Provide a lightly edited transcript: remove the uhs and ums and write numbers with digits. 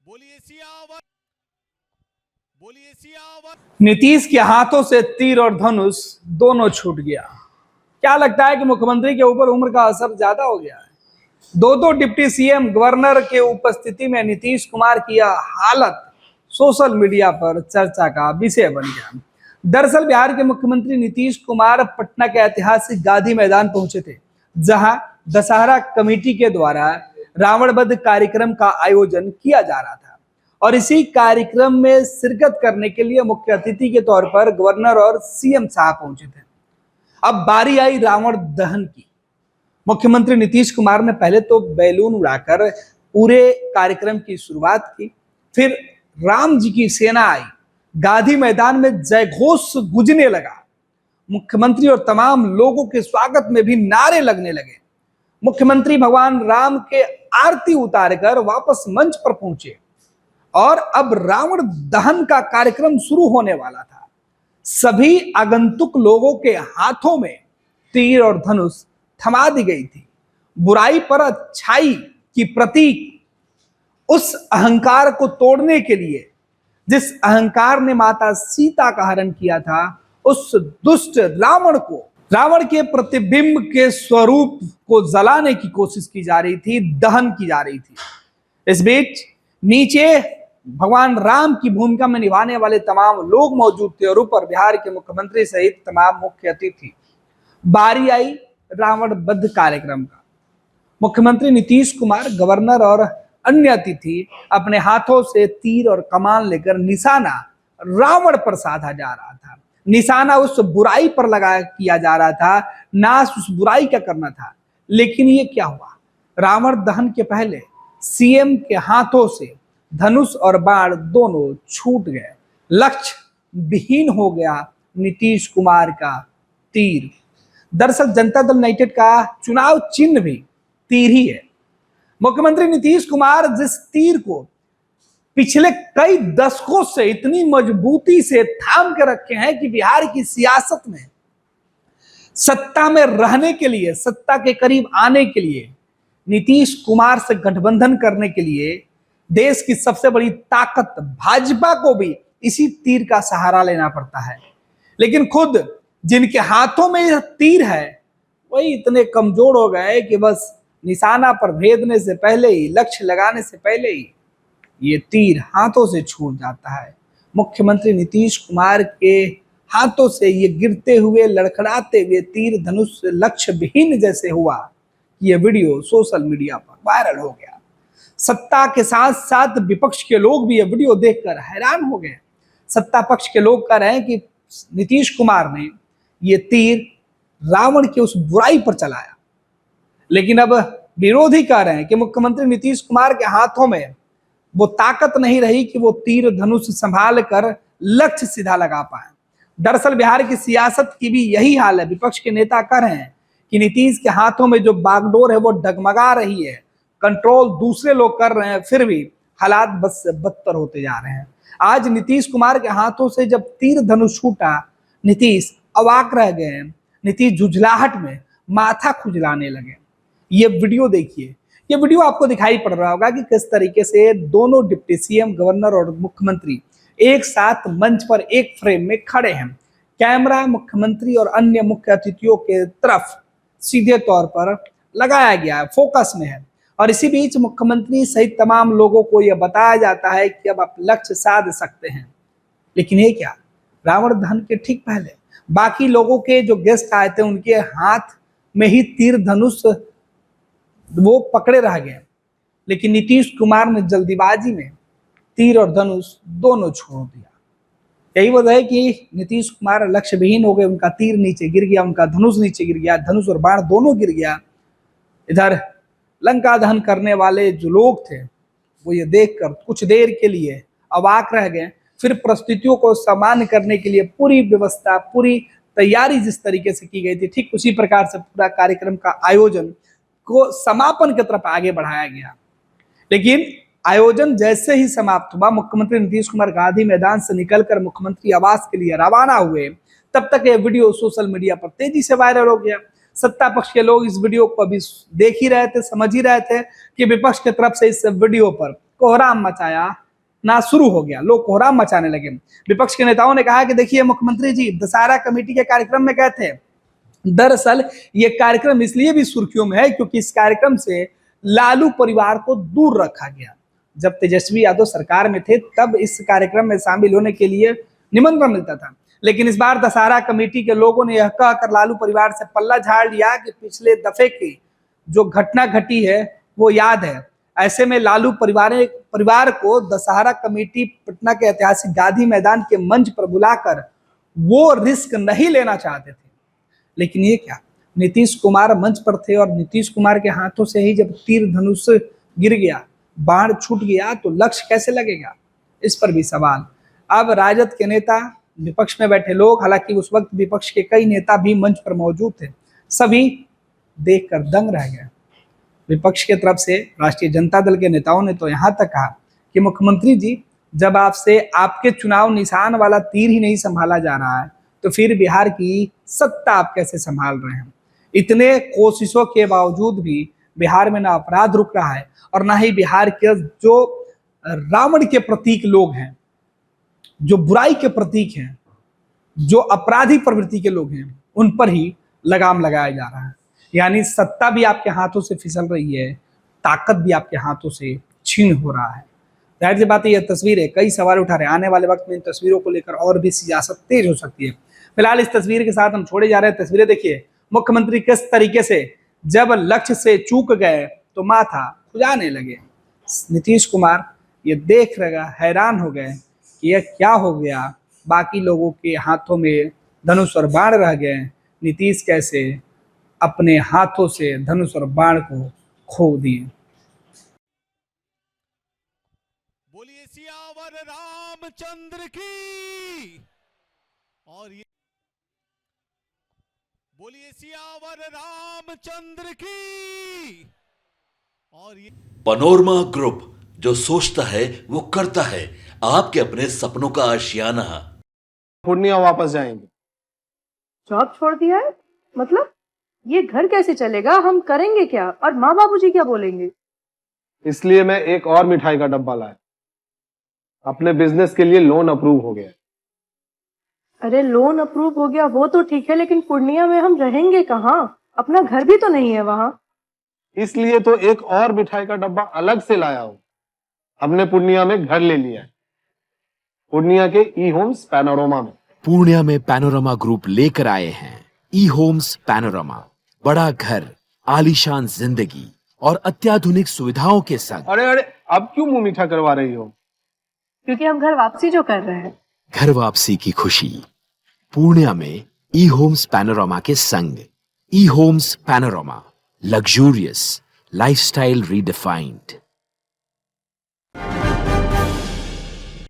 बोलिए सियावर, बोलिए सियावर। नीतीश के हाथों से तीर और धनुष दोनों छूट गया। क्या लगता है कि मुख्यमंत्री के ऊपर उम्र का असर ज्यादा हो गया है? दो डिप्टी सीएम गवर्नर के उपस्थिति में नीतीश कुमार की यह हालत सोशल मीडिया पर चर्चा का विषय बन गया। दरअसल बिहार के मुख्यमंत्री नीतीश कुमार पटना के ऐतिहासिक गांधी मैदान पहुंचे थे, जहां दशहरा कमेटी के द्वारा रावण वध कार्यक्रम का आयोजन किया जा रहा था और इसी कार्यक्रम में शिरकत करने के लिए मुख्य अतिथि के तौर पर गवर्नर और सीएम साहब पहुंचे थे। अब बारी आई रावण दहन की। मुख्यमंत्री नीतीश कुमार ने पहले तो बैलून उड़ाकर पूरे कार्यक्रम की शुरुआत की, फिर राम जी की सेना आई, गांधी मैदान में जयघोष गूंजने लगा। मुख्यमंत्री और तमाम लोगों के स्वागत में भी नारे लगने लगे। मुख्यमंत्री भगवान राम के आरती उतारकर वापस मंच पर पहुंचे और अब रावण दहन का कार्यक्रम शुरू होने वाला था। सभी आगंतुक लोगों के हाथों में तीर और धनुष थमा दी गई थी। बुराई पर अच्छाई की प्रतीक उस अहंकार को तोड़ने के लिए जिस अहंकार ने माता सीता का हरण किया था, उस दुष्ट रावण के प्रतिबिंब के स्वरूप को जलाने की कोशिश की जा रही थी, दहन की जा रही थी। इस बीच नीचे भगवान राम की भूमिका में निभाने वाले तमाम लोग मौजूद थे और ऊपर बिहार के मुख्यमंत्री सहित तमाम मुख्य अतिथि। बारी आई रावण वध कार्यक्रम का। मुख्यमंत्री नीतीश कुमार, गवर्नर और अन्य अतिथि अपने हाथों से तीर और कमान लेकर निशाना रावण पर साधा जा रहा था। निशाना उस बुराई पर किया जा रहा था, नाश उस बुराई का करना था। लेकिन ये क्या हुआ? रावण दहन के पहले सीएम के हाथों से धनुष और बाण दोनों छूट गए। लक्ष्य विहीन हो गया नीतीश कुमार का तीर। दरअसल जनता दल यूनाइटेड का चुनाव चिन्ह भी तीर ही है। मुख्यमंत्री नीतीश कुमार जिस तीर को पिछले कई दशकों से इतनी मजबूती से थाम के रखे हैं कि बिहार की सियासत में सत्ता में रहने के लिए, सत्ता के करीब आने के लिए, नीतीश कुमार से गठबंधन करने के लिए देश की सबसे बड़ी ताकत भाजपा को भी इसी तीर का सहारा लेना पड़ता है। लेकिन खुद जिनके हाथों में यह तीर है वही इतने कमजोर हो गए कि बस निशाना पर भेदने से पहले ही, लक्ष्य लगाने से पहले ही ये तीर हाथों से छूट जाता है। मुख्यमंत्री नीतीश कुमार के हाथों से ये गिरते हुए, लड़खड़ाते हुए तीर धनुष लक्ष्य विहीन जैसे हुआ। ये वीडियो सोशल मीडिया पर वायरल हो गया। सत्ता के साथ साथ विपक्ष के लोग भी ये वीडियो देखकर हैरान हो गए। सत्ता पक्ष के लोग कह रहे हैं कि नीतीश कुमार ने ये तीर रावण की उस बुराई पर चलाया, लेकिन अब विरोधी कह रहे हैं कि मुख्यमंत्री नीतीश कुमार के हाथों में वो ताकत नहीं रही कि वो तीर धनुष संभाल कर लक्ष्य सीधा लगा पाए। दरअसल बिहार की सियासत की भी यही हाल है। विपक्ष के नेता कह रहे हैं कि नीतीश के हाथों में जो बागडोर है वो डगमगा रही है, कंट्रोल दूसरे लोग कर रहे हैं, फिर भी हालात बस बदतर होते जा रहे हैं। आज नीतीश कुमार के हाथों से जब तीर धनुष छूटा, नीतीश अवाक रह गए। नीतीश झुंझलाहट में माथा खुजलाने लगे। ये वीडियो देखिए। ये वीडियो आपको दिखाई पड़ रहा होगा कि किस तरीके से दोनों डिप्टी सीएम, गवर्नर और मुख्यमंत्री एक साथ मंच पर एक फ्रेम में खड़े हैं। कैमरा मुख्यमंत्री और अन्य मुख्य अतिथियों के तरफ सीधे तौर पर लगाया गया है, फोकस में है। और इसी बीच मुख्यमंत्री सहित तमाम लोगों को यह बताया जाता है कि अब आप लक्ष्य साध सकते हैं। लेकिन ये क्या? रावण दहन के ठीक पहले बाकी लोगों के जो गेस्ट आए थे उनके हाथ में ही तीर धनुष वो पकड़े रह गए। लेकिन नीतीश कुमार ने जल्दीबाजी में तीर और धनुष दोनों छोड़ दिया। यही वजह है कि नीतीश कुमार लक्ष्य विहीन हो गए। उनका तीर नीचे गिर गया, उनका धनुष नीचे गिर गया, धनुष और बाण दोनों गिर गया। इधर लंका दहन करने वाले जो लोग थे वो ये देखकर कुछ देर के लिए अवाक रह गए। फिर परिस्थितियों को सामान्य करने के लिए पूरी व्यवस्था, पूरी तैयारी जिस तरीके से की गई थी, ठीक उसी प्रकार से पूरा कार्यक्रम का आयोजन को समापन की तरफ आगे बढ़ाया गया। लेकिन आयोजन जैसे ही समाप्त हुआ, मुख्यमंत्री नीतीश कुमार गांधी मैदान से निकलकर मुख्यमंत्री आवास के लिए रवाना हुए, तब तक यह वीडियो सोशल मीडिया पर तेजी से वायरल हो गया। सत्ता पक्ष के लोग इस वीडियो को अभी देख ही रहे थे, समझ ही रहे थे कि विपक्ष की तरफ से इस वीडियो पर कोहराम मचाया ना शुरू हो गया, लोग कोहराम मचाने लगे। विपक्ष के नेताओं ने कहा कि देखिए मुख्यमंत्री जी दशहरा कमेटी के कार्यक्रम में गए थे। दरअसल ये कार्यक्रम इसलिए भी सुर्खियों में है क्योंकि इस कार्यक्रम से लालू परिवार को दूर रखा गया। जब तेजस्वी यादव सरकार में थे तब इस कार्यक्रम में शामिल होने के लिए निमंत्रण मिलता था, लेकिन इस बार दशहरा कमेटी के लोगों ने यह कहकर लालू परिवार से पल्ला झाड़ लिया कि पिछले दफे की जो घटना घटी है वो याद है। ऐसे में लालू परिवार को दशहरा कमेटी पटना के ऐतिहासिक गांधी मैदान के मंच पर बुलाकर वो रिस्क नहीं लेना चाहते थे। लेकिन ये क्या, नीतीश कुमार मंच पर थे और नीतीश कुमार के हाथों से ही जब तीर धनुष गिर गया, बाण छूट गया, तो लक्ष्य कैसे लगेगा, इस पर भी सवाल। अब राजद के नेता, विपक्ष में बैठे लोग, हालांकि उस वक्त विपक्ष के कई नेता भी मंच पर मौजूद थे, सभी देखकर दंग रह गए। विपक्ष की तरफ से राष्ट्रीय जनता दल के नेताओं ने तो यहाँ तक कहा कि मुख्यमंत्री जी जब आपसे आपके चुनाव निशान वाला तीर ही नहीं संभाला जा रहा है तो फिर बिहार की सत्ता आप कैसे संभाल रहे हैं। इतने कोशिशों के बावजूद भी बिहार में ना अपराध रुक रहा है और ना ही बिहार के जो रावण के प्रतीक लोग हैं, जो बुराई के प्रतीक हैं, जो अपराधी प्रवृत्ति के लोग हैं, उन पर ही लगाम लगाया जा रहा है। यानी सत्ता भी आपके हाथों से फिसल रही है, ताकत भी आपके हाथों से छीन हो रहा है। जाहिर सी बात है, यह तस्वीरें कई सवाल उठा रहे हैं। आने वाले वक्त में इन तस्वीरों को लेकर और भी सियासत तेज हो सकती है। फिलहाल इस तस्वीर के साथ हम छोड़े जा रहे हैं। तस्वीरें देखिए, मुख्यमंत्री किस तरीके से जब लक्ष्य से चूक गए तो माथा खुजाने लगे। नीतीश कुमार ये देख रहे, हैरान हो गए कि यह क्या हो गया, बाकी लोगों के हाथों में धनुष और बाण रह गए, नीतीश कैसे अपने हाथों से धनुष और बाण को खो दिए। बोलिए सियावर रामचंद्र की। और ये बोलिए सियावर रामचंद्र की। और ये पैनोरमा ग्रुप, जो सोचता है वो करता है। आपके अपने सपनों का आशियाना। पूर्णिया वापस जाएंगे। जॉब छोड़ दिया है? मतलब ये घर कैसे चलेगा? हम करेंगे क्या? और माँ बाबूजी क्या बोलेंगे? इसलिए मैं एक और मिठाई का डब्बा लाया। अपने बिजनेस के लिए लोन अप्रूव हो गया। अरे लोन अप्रूव हो गया वो तो ठीक है, लेकिन पूर्णिया में हम रहेंगे कहाँ? अपना घर भी तो नहीं है वहाँ। इसलिए तो एक और मिठाई का डब्बा अलग से लाया हूं। हमने पूर्णिया में घर ले लिया है, पूर्णिया के ई होम्स पैनोरमा में। पूर्णिया में पैनोरमा ग्रुप लेकर आए हैं ई होम्स पैनोरमा। बड़ा घर, आलीशान जिंदगी और अत्याधुनिक सुविधाओं के संग। अरे अब क्यों मुंह मीठा करवा रही हो? क्योंकि हम घर वापसी जो कर रहे हैं। घर वापसी की खुशी पूर्णिया में ई होम्स पैनोरमा के संग। ई homes panorama, luxurious lifestyle redefined.